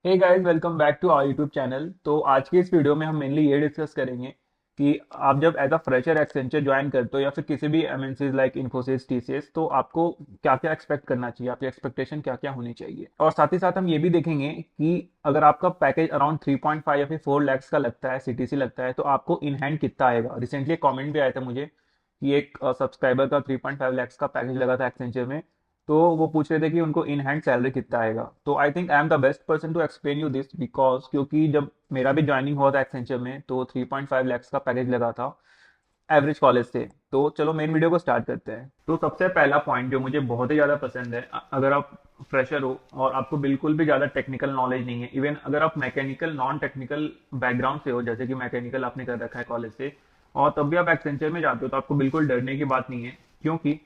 Hey guys, welcome back to our YouTube channel. तो आज की इस वीडियो में हम मेनली ये डिस्कस करेंगे कि आप जब as a fresher Accenture join करते हो या फिर किसी भी एमएनसीज लाइक इन्फोसिस टीसीएस, तो आपको क्या क्या एक्सपेक्ट करना चाहिए, आपकी एक्सपेक्टेशन क्या क्या होनी चाहिए। और साथ ही साथ हम ये भी देखेंगे कि अगर आपका पैकेज अराउंड 3.5 या फिर 4 लैक्स का लगता है, सीटीसी लगता है, तो आपको इन हैंड कितना आएगा। रिसेंटली एक कॉमेंट भी आया था मुझे कि एक सब्सक्राइबर का 3.5 लैक्स का पैकेज लगा था एक्सेंचर में। तो वो पूछ रहे थे कि उनको इन हैंड सैलरी कितना आएगा। तो I think I am the best person to explain you this, because क्योंकि जब मेरा भी ज्वाइनिंग हुआ था एक्सेंचर में तो 3.5 लैक्स का पैकेज लगा था एवरेज कॉलेज से। तो चलो मेन वीडियो को स्टार्ट करते हैं। तो सबसे पहला पॉइंट जो मुझे बहुत ही ज़्यादा पसंद है, अगर आप फ्रेशर हो और आपको बिल्कुल भी ज़्यादा टेक्निकल नॉलेज नहीं है, इवन अगर आप मैकेनिकल नॉन टेक्निकल बैकग्राउंड से हो, जैसे कि मैकेनिकल आपने कर रखा है कॉलेज से, और तब भी आप एक्सेंचर में जाते हो, तो आपको बिल्कुल डरने की बात नहीं है। क्योंकि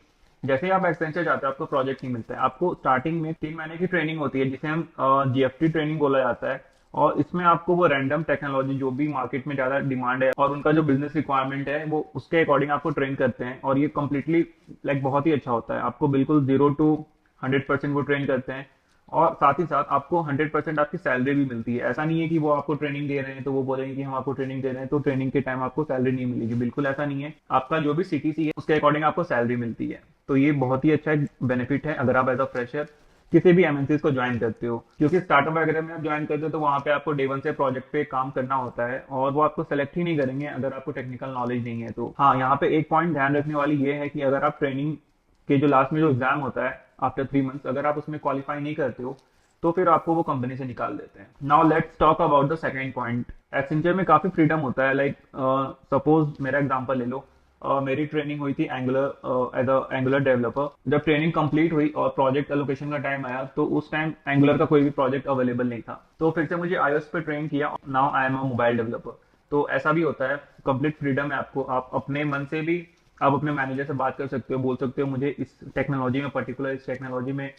जैसे ही आप एक्सटेंशन जाते हो आपको प्रोजेक्ट नहीं मिलता है। आपको स्टार्टिंग में 3 महीने की ट्रेनिंग होती है जिसे हम जीएफटी ट्रेनिंग बोला जाता है। और इसमें आपको वो रैंडम टेक्नोलॉजी जो भी मार्केट में ज्यादा डिमांड है और उनका जो बिजनेस रिक्वायरमेंट है वो उसके अकॉर्डिंग आपको ट्रेन करते हैं। और ये कम्प्लीटली लाइक बहुत ही अच्छा होता है। आपको बिल्कुल 0 to 100% वो ट्रेन करते हैं। और साथ ही साथ आपको 100% आपकी सैलरी भी मिलती है। ऐसा नहीं है कि वो आपको ट्रेनिंग दे रहे हैं तो वो बोलेंगे कि हम आपको ट्रेनिंग दे रहे हैं तो ट्रेनिंग के टाइम आपको सैलरी नहीं मिलेगी। बिल्कुल ऐसा नहीं है। आपका जो भी सीटीसी है उसके अकॉर्डिंग आपको सैलरी मिलती है। तो ये बहुत ही अच्छा एक बेनिफिट है अगर आप एज अ फ्रेशर किसी भी एमएनसीज को ज्वाइन करते हो। क्योंकि स्टार्टअप वगैरह में आप ज्वाइन करते हो तो वहां पे आपको डे वन से प्रोजेक्ट पे काम करना होता है और वो आपको सेलेक्ट ही नहीं करेंगे अगर आपको टेक्निकल नॉलेज नहीं है। तो हाँ, यहाँ पे एक पॉइंट ध्यान रखने वाली ये है कि अगर आप ट्रेनिंग के जो लास्ट में जो एग्जाम होता है आफ्टर 3 मंथ्स, अगर आप उसमें क्वालिफाई नहीं करते हो तो फिर आपको वो कंपनी से निकाल देते हैं। Now let's talk about the second point. Accenture में काफी फ्रीडम होता है। लाइक सपोज मेरा एग्जांपल ले लो। मेरी ट्रेनिंग हुई थी Angular as a Angular developer. जब ट्रेनिंग कंप्लीट हुई और प्रोजेक्ट एलोकेशन का टाइम आया तो उस टाइम एंगुलर का कोई भी प्रोजेक्ट अवेलेबल नहीं था, तो फिर से मुझे iOS पे ट्रेन किया। Now I am a mobile developer. तो ऐसा भी होता है, कंप्लीट फ्रीडम है आपको। आप अपने मन से भी आप अपने मैनेजर से बात कर सकते हो, बोल सकते हो मुझे इस टेक्नोलॉजी में पर्टिकुलर इस टेक्नोलॉजी में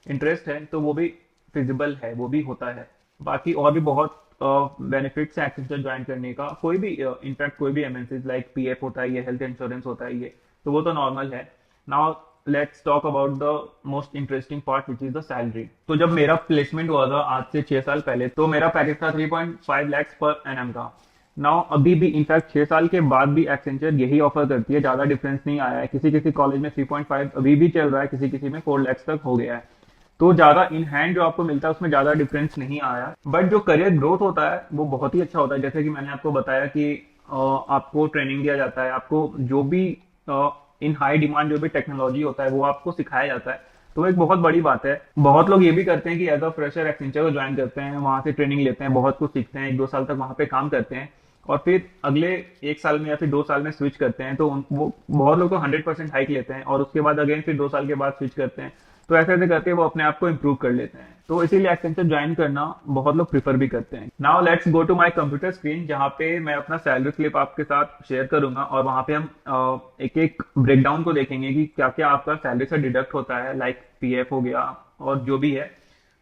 इंटरेस्ट है, तो वो भी फिजिबल है, वो भी होता है। बाकी और भी बहुत बेनिफिट्स है एक्सेंचर ज्वाइन करने का। कोई भी इनफैक्ट कोई भी एमएनसी लाइक पीएफ होता है, ये हेल्थ इंश्योरेंस होता है, ये तो वो तो नॉर्मल है। Now let's talk about the most interesting part which is the salary. तो जब मेरा प्लेसमेंट हुआ था आज से 6 साल पहले, तो मेरा पैकेज था 3.5 लैक्स पर एनएम का। नाउ अभी भी इनफैक्ट 6 साल के बाद भी एक्सेंचर यही ऑफर करती है, ज्यादा डिफरेंस नहीं आया है। किसी किसी कॉलेज में 3.5 अभी भी चल रहा है, किसी किसी में 4 लैक्स तक हो गया है। तो ज्यादा इन हैंड जो आपको मिलता है उसमें ज्यादा डिफरेंस नहीं आया, बट जो करियर ग्रोथ होता है वो बहुत ही अच्छा होता है। जैसे कि मैंने आपको बताया कि आपको ट्रेनिंग दिया जाता है, आपको जो भी इन हाई डिमांड जो भी टेक्नोलॉजी होता है वो आपको सिखाया जाता है। तो एक बहुत बड़ी बात है। बहुत लोग ये भी करते हैं कि एज अ फ्रेशर एक्सेंचर को ज्वाइन करते हैं, वहां से ट्रेनिंग लेते हैं, बहुत कुछ सीखते हैं, 1-2 साल तक वहां पे काम करते हैं और फिर अगले 1 साल में या फिर 2 साल में स्विच करते हैं। तो वो बहुत लोग तो 100% हाइक लेते हैं और उसके बाद अगेन फिर 2 साल के बाद स्विच करते हैं। तो ऐसे ऐसे करके वो अपने आप को इम्प्रूव कर लेते हैं। तो इसीलिए एक्सेंचर ज्वाइन करना बहुत लोग प्रीफर भी करते हैं। Now let's go to my computer screen, जहाँ पे मैं अपना सैलरी स्लिप आपके साथ शेयर करूंगा और वहां पे हम एक एक ब्रेकडाउन को देखेंगे कि क्या क्या आपका सैलरी से डिडक्ट होता है, लाइक पीएफ हो गया और जो भी है।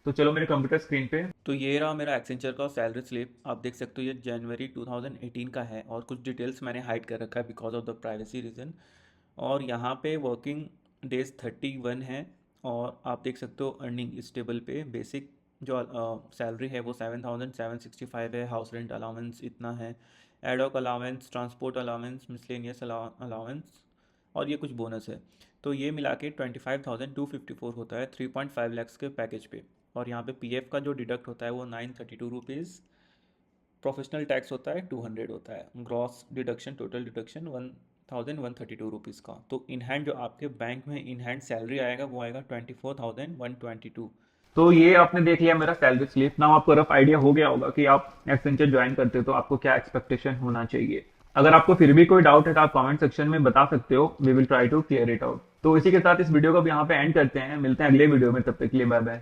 तो चलो मेरे कंप्यूटर स्क्रीन पे। तो ये रहा मेरा एक्सेंचर का सैलरी स्लिप। आप देख सकते हो ये जनवरी 2018 का है और कुछ डिटेल्स मैंने हाइड कर रखा है because of the privacy reason. और यहाँ पे वर्किंग डेज 31 है। और आप देख सकते हो अर्निंग इस टेबल पे बेसिक जो सैलरी है वो 7,765 है। हाउस रेंट अलाउंस इतना है, ad hoc allowance, transport allowance, miscellaneous allowance और ये कुछ बोनस है। तो ये मिला के 25,254 होता है 3.5 लैक्स के पैकेज पे। और यहाँ पे पीएफ का जो डिडक्ट होता है वो 932 रुपीज़, प्रोफेशनल टैक्स होता है 200 होता है, gross deduction total deduction 1,132 rupees का। तो इन हैंड जो आपके बैंक में इन हैंड सैलरी आएगा वो आएगा 24,122। तो ये आपने देख लिया मेरा सैलरी स्लिप। नाउ आपको रफ आइडिया हो गया होगा कि आप एक्सेंचर ज्वाइन करते हो तो आपको क्या एक्सपेक्टेशन होना चाहिए। अगर आपको फिर भी कोई डाउट है तो आप कमेंट सेक्शन में बता सकते हो, we will try to clear it out. तो इसी के साथ इस वीडियो को अब यहाँ पे एंड करते हैं। मिलते हैं अगले वीडियो में, तब तक के लिए बाय बाय।